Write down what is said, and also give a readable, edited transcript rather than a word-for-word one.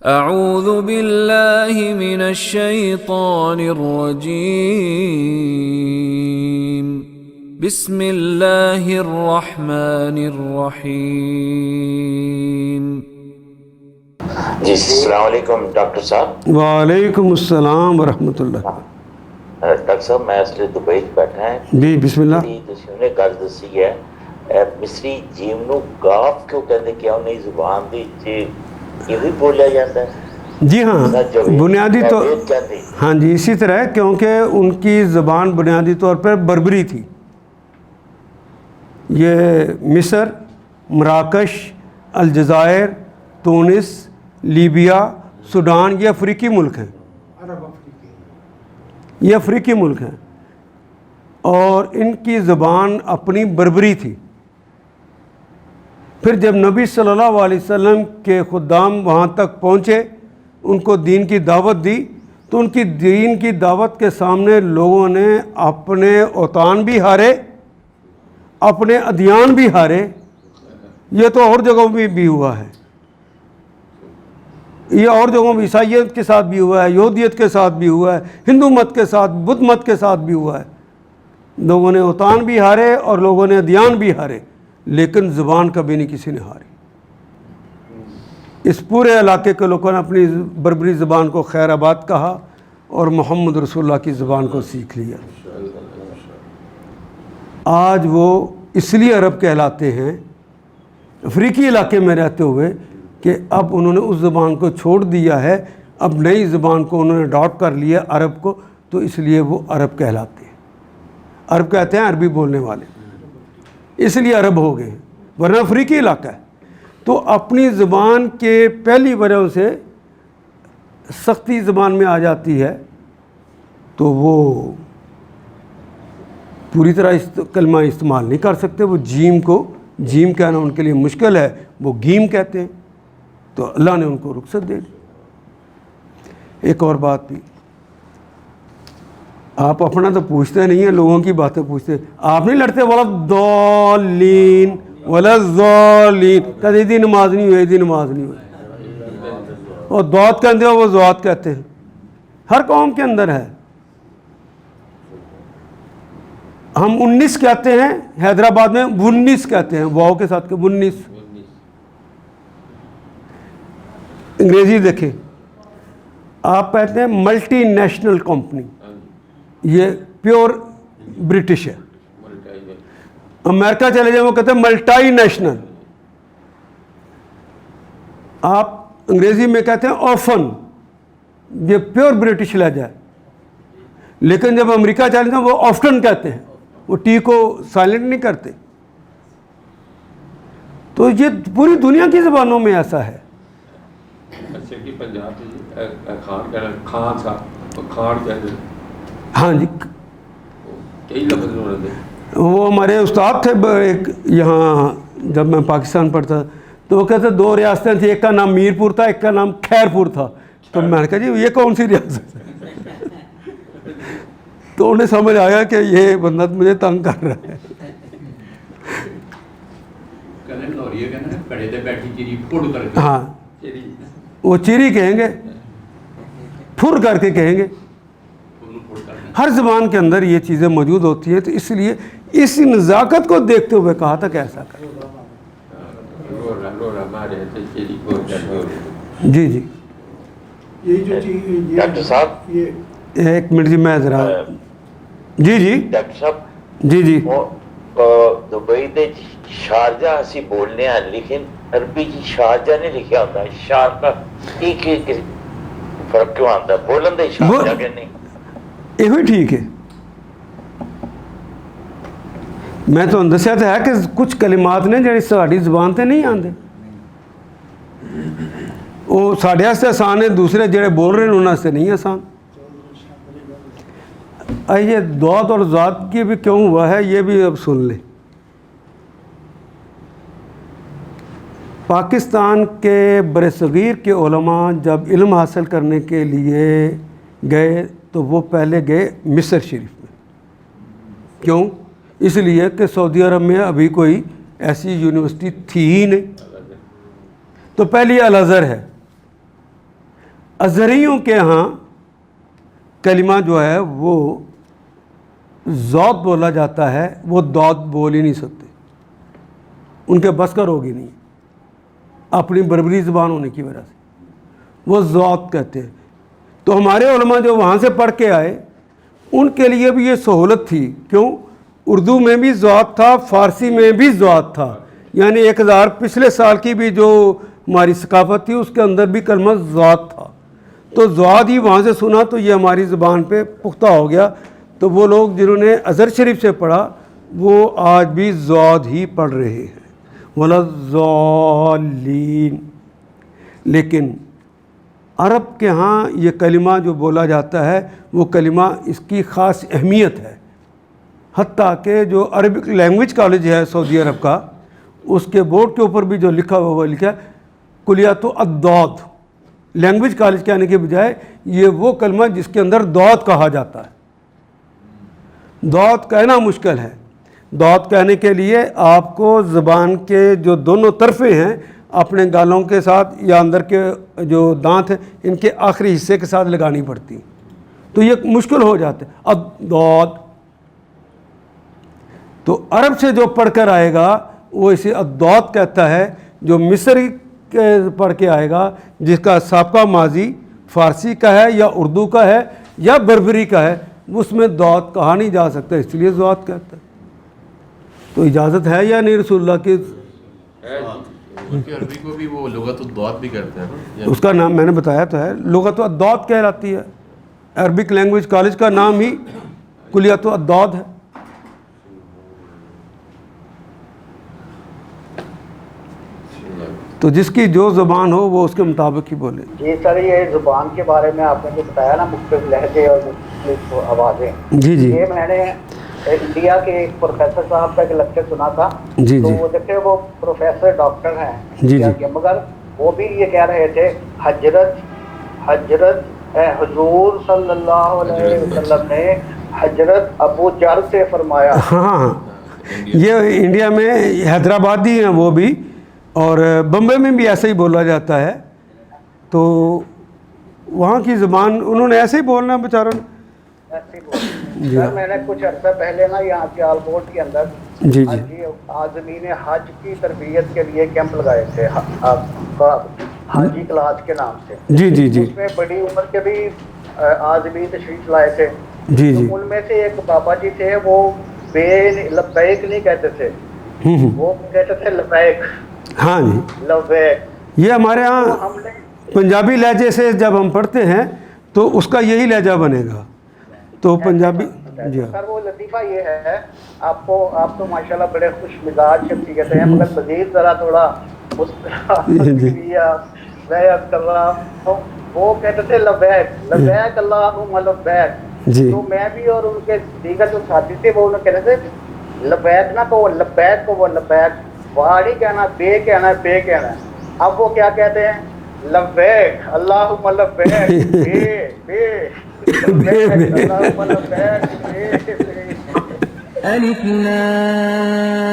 اعوذ باللہ من الشیطان الرجیم بسم اللہ الرحمن الرحیم۔ جی السلام علیکم ڈاکٹر صاحب۔ وعلیکم السلام ورحمۃ اللہ۔ ڈاکٹر صاحب میں اصل دبئی بیٹھا ہے جی بسم اللہ۔ تسی نے گل دسی ہے مصری جیم نو گاف کیوں کہتے، کیا انہیں زبان دی یہ بولیا جاتا ہے؟ جی ہاں، بنیادی طور ہاں جی اسی طرح ہے، کیونکہ ان کی زبان بنیادی طور پر بربری تھی۔ یہ مصر، مراکش، الجزائر، تونس، لیبیا، سوڈان یہ افریقی ملک ہیں، یہ افریقی ملک ہیں، اور ان کی زبان اپنی بربری تھی۔ پھر جب نبی صلی اللہ علیہ وسلم کے خدام وہاں تک پہنچے، ان کو دین کی دعوت دی، تو ان کی دین کی دعوت کے سامنے لوگوں نے اپنے اوطان بھی ہارے، اپنے ادیان بھی ہارے۔ یہ تو اور جگہوں میں بھی ہوا ہے، یہ اور جگہوں میں عیسائیت کے ساتھ بھی ہوا ہے، یہودیت کے ساتھ بھی ہوا ہے، ہندو مت کے ساتھ، بدھ مت کے ساتھ بھی ہوا ہے۔ لوگوں نے اوطان بھی ہارے اور لوگوں نے ادیان بھی ہارے، لیکن زبان کبھی نہیں کسی نے ہاری۔ اس پورے علاقے کے لوگوں نے اپنی بربری زبان کو خیر آباد کہا اور محمد رسول اللہ کی زبان کو سیکھ لیا۔ آج وہ اس لیے عرب کہلاتے ہیں، افریقی علاقے میں رہتے ہوئے، کہ اب انہوں نے اس زبان کو چھوڑ دیا ہے، اب نئی زبان کو انہوں نے اڈاپٹ کر لیا عرب کو، تو اس لیے وہ عرب کہلاتے ہیں۔ عرب کہتے ہیں عربی بولنے والے، اس لیے عرب ہو گئے ہیں، ورنہ افریقی علاقہ ہے۔ تو اپنی زبان کے پہلی وجہ سے سختی زبان میں آ جاتی ہے، تو وہ پوری طرح کلمہ استعمال نہیں کر سکتے۔ وہ جیم کو جیم کہنا ان کے لیے مشکل ہے، وہ گیم کہتے ہیں، تو اللہ نے ان کو رخصت دے دی۔ ایک اور بات بھی، آپ اپنا تو پوچھتے نہیں ہیں، لوگوں کی باتیں پوچھتے ہیں۔ آپ نہیں لڑتے وَلَضَّالِّينَ وَلَضَّالِّينَ، کہتے دی نماز نہیں ہوئی، دی نماز نہیں ہوئی، اور دعات کہتے ہیں، وہ دعات کہتے ہیں۔ ہر قوم کے اندر ہے۔ ہم 19 کہتے ہیں، حیدرآباد میں 19 کہتے ہیں، واؤ کے ساتھ 19۔ انگریزی دیکھیں، آپ کہتے ہیں ملٹی نیشنل کمپنی، یہ پیور برٹش ہے۔ امریکہ چلے جائیں وہ کہتے ہیں ملٹائی نیشنل۔ آپ انگریزی میں کہتے ہیں آفن، یہ پیور برٹش لہجہ ہے۔ لیکن جب امریکہ چلے جائیں وہ آفٹن کہتے ہیں، وہ ٹی کو سائلنٹ نہیں کرتے۔ تو یہ پوری دنیا کی زبانوں میں ایسا ہے۔ ہاں جی، وہ ہمارے استاد تھے ایک یہاں، جب میں پاکستان پڑھتا تو وہ کہتے 2 ریاستیں تھیں، ایک کا نام میرپور تھا، ایک کا نام خیرپور تھا۔ تو میں نے کہا جی یہ کون سی ریاست ہے؟ تو انہیں سمجھ آیا کہ یہ بندہ مجھے تنگ کر رہا ہے۔ ہاں وہ چیری کہیں گے، پھر کر کے کہیں گے۔ ہر زبان کے اندر یہ چیزیں موجود ہوتی ہیں، تو اس لیے اس نزاکت کو دیکھتے ہوئے کہا تھا کہ ایسا کر۔ جی جی ڈاکٹر صاحب، ایک منٹ جی، میں ذرا جی جی ڈاکٹر صاحب جی جی دبئی دے شارجہ اسی بولنے ہیں، لیکن عربی جی شارجہ نہیں لکھا ہوتا، شارجہ ایک فرق کیوں آتا ہے بولن دے شارجہ کے نہیں؟ یہ ٹھیک ہے، میں تو دسیا تو ہے کہ کچھ کلمات نے جڑی ساڈی زبان تے نہیں آندے، وہ ساڈے واسطے آسان ہے، دوسرے جڑے بول رہے ہیں انہوں واسطے نہیں آسان۔ یہ دعات اور ذات کی بھی کیوں ہوا ہے یہ بھی اب سن لیں۔ پاکستان کے برصغیر کے علماء جب علم حاصل کرنے کے لیے گئے تو وہ پہلے گئے مصر شریف میں۔ کیوں؟ اس لیے کہ سعودی عرب میں ابھی کوئی ایسی یونیورسٹی تھی ہی نہیں، تو پہلی الازہر ہے، ازہریوں کے ہاں کلمہ جو ہے وہ ذات بولا جاتا ہے، وہ داد بول ہی نہیں سکتے، ان کے بس کا روگ ہی نہیں، اپنی بربری زبان ہونے کی وجہ سے وہ ذات کہتے ہیں۔ تو ہمارے علماء جو وہاں سے پڑھ کے آئے ان کے لیے بھی یہ سہولت تھی، کیوں؟ اردو میں بھی ذات تھا، فارسی میں بھی ذات تھا، یعنی 1000 پچھلے سال کی بھی جو ہماری ثقافت تھی اس کے اندر بھی کلمہ ذات تھا، تو ذات ہی وہاں سے سنا تو یہ ہماری زبان پہ پختہ ہو گیا۔ تو وہ لوگ جنہوں نے ازہر شریف سے پڑھا وہ آج بھی ذات ہی پڑھ رہے ہیں، وَلَا الضَّالِّينَ۔ لیکن عرب کے ہاں یہ کلمہ جو بولا جاتا ہے وہ کلمہ اس کی خاص اہمیت ہے، حتیٰ کہ جو عربک لینگویج کالج ہے سعودی عرب کا، اس کے بورڈ کے اوپر بھی جو لکھا ہوا وہ لکھا ہے کلیۃ الضاد، لینگویج کالج کہنے کے بجائے یہ وہ کلمہ جس کے اندر داد کہا جاتا ہے۔ داد کہنا مشکل ہے، داد کہنے کے لیے آپ کو زبان کے جو دونوں طرفیں ہیں اپنے گالوں کے ساتھ یا اندر کے جو دانت ہیں ان کے آخری حصے کے ساتھ لگانی پڑتی، تو یہ مشکل ہو جاتا ہے الضاد۔ تو عرب سے جو پڑھ کر آئے گا وہ اسے الضاد کہتا ہے، جو مصری کے پڑھ کے آئے گا جس کا سابقہ ماضی فارسی کا ہے یا اردو کا ہے یا بربری کا ہے، اس میں داد کہا نہیں جا سکتا، اس لیے ذات کہتا ہے۔ تو اجازت ہے یا نہیں رسول اللہ کی؟ عربی کو بھی وہ لغت الضاد بھی کرتے ہیں، اس کا نام میں نے بتایا تو ہے، لغت الضاد کہلاتی ہے، عربک لینگویج کالج کا نام ہی کلیۃ الضاد ہے۔ تو جس کی جو زبان ہو وہ اس کے مطابق ہی بولے۔ جی سر، یہ زبان کے بارے میں آپ نے جو بتایا نا، مختلف لہجے اور مختلف آوازیں، جی جی یہ میں نے انڈیا کے ایک پروفیسر صاحب کا ایک لیکچر سنا تھا، جی تو جی وہ دیکھتے وہ پروفیسر ڈاکٹر ہیں جی انڈیا جی کے، مگر وہ بھی یہ کہہ رہے تھے حضرت حضور صلی اللہ علیہ وسلم نے حضرت ابو جہل سے فرمایا۔ ہاں، یہ انڈیا میں حیدرآبادی ہیں وہ بھی، اور بمبئی میں بھی ایسا ہی بولا جاتا ہے، تو وہاں کی زبان انہوں نے ایسے ہی بولنا ہے بیچاروں نے۔ سر میں نے کچھ عرصہ پہلے نا یہاں کے آل بورڈ کے اندر جی جی عازمین حج کی تربیت کے لیے کیمپ لگائے تھے، حاجی کلاس کے نام سے۔ جی جی جی اس میں بڑی عمر کے بھی عازمین تشریف لائے تھے، جی جی تو ان میں سے ایک بابا جی تھے، وہ لبیک نہیں کہتے تھے، وہ کہتے تھے لبیک، ہاں جی، لبیک۔ یہ ہمارے ہاں ہم نے پنجابی لہجے سے جب ہم پڑھتے ہیں تو اس کا یہی لہجہ بنے گا، تو پنجابی جی ہاں۔ سر وہ لطیفہ یہ ہے، آپ تو ماشاءاللہ بڑے خوش مزاج شخصیت ہیں، مگر مزید ذرا تھوڑا کر رہا ہوں، وہ کہتے تھے لبیک لبیک اللہم لبیک، جی تو میں بھی اور ان کے دیگر جو ساتھی تھے وہ انہوں کہتے تھے لبیک نہ تو لبیک کو وہ لبیک، وہاڑی کہنا، بے کہنا ہے، بے کہنا ہے۔ اب وہ کیا کہتے ہیں؟ لبیک اللہم لبیک، بے بے لبیک اللہم لبیک، بے بے۔ الف لام